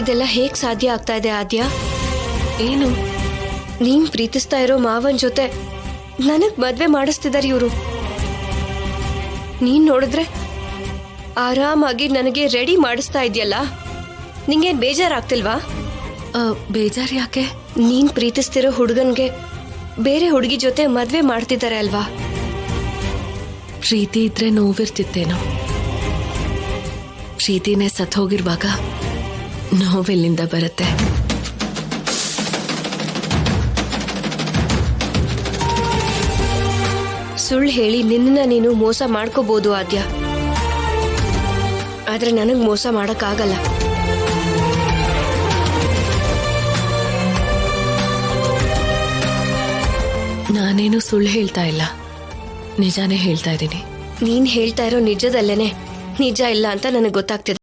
ಇದೆಲ್ಲ ಹೇಗ್ ಸಾಧ್ಯ ಆಗ್ತಾ ಇದೆ ಆದ್ಯ? ಏನು? ನೀನ್ ಪ್ರೀತಿಸ್ತಾ ಇರೋ ಮಾವನ್ ಜೊತೆ ನನಗ್ ಮದ್ವೆ ಮಾಡಿಸ್ತಿದಾರೆ ಇವರು. ನೀನ್ ನೋಡಿದ್ರೆ ಆರಾಮಾಗಿ ನನಗೆ ರೆಡಿ ಮಾಡಿಸ್ತಾ ಇದೆಯಲ್ಲ, ನಿಂಗೇನ್ ಬೇಜಾರಾಗ್ತಿಲ್ವಾ? ಬೇಜಾರು ಯಾಕೆ? ನೀನ್ ಪ್ರೀತಿಸ್ತಿರೋ ಹುಡುಗನ್ಗೆ ಬೇರೆ ಹುಡುಗಿ ಜೊತೆ ಮದ್ವೆ ಮಾಡ್ತಿದ್ದಾರೆ ಅಲ್ವಾ? ಪ್ರೀತಿ ಇದ್ರೆ ನೋವಿರ್ತಿತ್ತೇನೋ. ಪ್ರೀತಿನೇ ಸತ್ ಹೋಗಿರುವಾಗ ನೋವೆಲ್ಲಿಂದ ಬರುತ್ತೆ? ಸುಳ್ಳು ಹೇಳಿ ನಿನ್ನ ನೀನು ಮೋಸ ಮಾಡ್ಕೋಬಹುದು ಆದ್ಯ, ಆದ್ರೆ ನನಗ್ ಮೋಸ ಮಾಡಕ್ಕಾಗಲ್ಲ. ನಾನೇನು ಸುಳ್ಳು ಹೇಳ್ತಾ ಇಲ್ಲ, ನಿಜಾನೇ ಹೇಳ್ತಾ ಇದ್ದೀನಿ. ನೀನ್ ಹೇಳ್ತಾ ಇರೋ ನಿಜದಲ್ಲೇನೆ ನಿಜ ಇಲ್ಲ ಅಂತ ನನಗೆ ಗೊತ್ತಾಗ್ತಿದೆ.